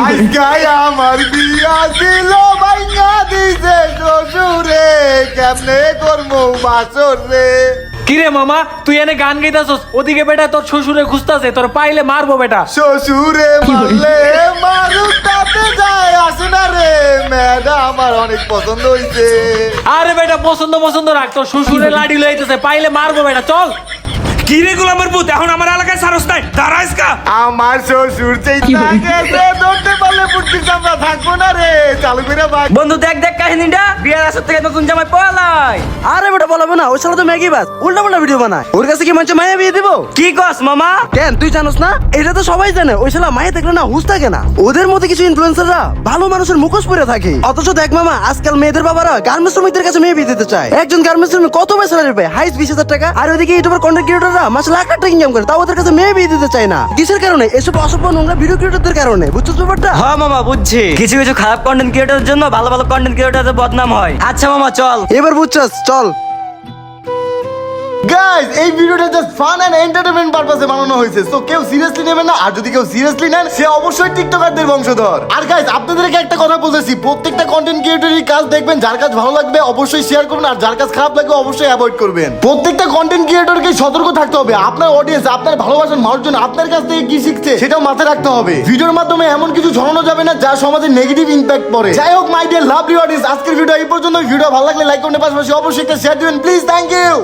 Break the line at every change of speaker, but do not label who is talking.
আজকাই আমার বিয়া ছিল ভাইয়া দিছে শ্বশুরে, কেমনে করবো বাসর রে।
কিরে মামা তুই এনে গান গাইতাছস, ওদিকে বেটা তোর শ্বশুরে খুঁজতাছে, তোর পাইলে মারবো বেটা।
শ্বশুরে মারলে মারুক তাতে যায় আসে না রে, মেয়েটা আমার অনেক পছন্দ হইছে।
আরে বেটা পছন্দ রাখ, তোর শ্বশুরে লাড়ি লইতেছে, পাইলে মারবো বেটা, চল।
কি রে গোলামের পুত, এখন আমার এলাকায় সারস নাই, দাঁড়াইস কা।
আমার শ্বশুর চাইতা গেছে, ধরতে পারলে পুটকি চামড়া থাকবো না রে, চালু করে বাগ।
বন্ধু দেখ দেখ কাহিনীটা, বিয়ার আসর থেকে নতুন জামাই পলায়।
আরে বেটা বলাবো না, ওই শালা তো ম্যাগি বাস উল্টা পাল্টা ভিডিও বানায়। ওর কাছে কি মঞ্চে মায়া বিয়ে দিব?
কি কস মামা?
কেন তুই জানোস না? এটা তো সবাই জানে, ওই শালা মায়া দেখলে না হুঁশ থাকে না। ওদের মধ্যে কিছু ইনফ্লুয়েন্সাররা ভালো মানুষের মুখোশ পরে থাকে, অথচ দেখ মামা আজকাল মেয়েদের বাবারা গার্মেন্টস শ্রমিকদের কাছে মেয়ে বিয়ে দিতে চায়। একজন গার্মেন্টস শ্রমিক কত পয়সা স্যালারি পায়? হাইস্ট 20,000 টাকা। আর ওইদিকে ইউটিউবার কন্টেন্ট ক্রিয়েটররা মাসে লাখ লাখ টাকা ইনকাম করে, তাও ওদের কাছে মেয়ে বিয়ে দিতে চায় না। কিসের কারণে? এসব অসভ্য নোংরা ভিডিও ক্রিয়েটরদের কারণে। বুঝছো ব্যাপারটা?
হ্যাঁ মামা বুঝছি, কিছু কিছু খারাপ কন্টেন্ট ক্রিয়েটরের জন্য ভালো ভালো কন্টেন্ট ক্রিয়েটরদের বদনাম হয়। আচ্ছা মামা চল।
এবার বুঝছস, চল।
গাইস এই ভিডিওটা জাস্ট ফান এন্ড এন্টারটেইনমেন্ট পারপাসে বানানো হয়েছে, সো কেউ সিরিয়াসলি নেবেন না। আর যদি কেউ সিরিয়াসলি নেন সে অবশ্যই টিকটকারদের বংশধর। আর গাইস আপনাদেরকে একটা কথা বলতেছি, প্রত্যেকটা কন্টেন্ট ক্রিয়েটরের কাজ দেখবেন, যার কাজ ভালো লাগবে অবশ্যই শেয়ার করবেন, আর যার কাজ খারাপ লাগবে অবশ্যই অ্যাভয়েড করবেন। প্রত্যেকটা কন্টেন্ট ক্রিয়েটরকে সতর্ক থাকতে হবে, আপনার অডিয়েন্স আপনার ভালোবাসার মানুষজন আপনার কাছ থেকে কি শিখছে সেটাও মাথায় রাখতে হবে। ভিডিওর মাধ্যমে এমন কিছু ছড়ানো যাবে না যা সমাজে নেগেটিভ ইমপ্যাক্ট পড়ে। যাই হোক মাই ডিয়ার লাভলি অডিয়েন্স, আজকের ভিডিও এই পর্যন্ত। ভিডিও ভালো লাগলে লাইক করুন, পাশাপাশি অবশ্যই একটা শেয়ার দিবেন প্লিজ। Thank you.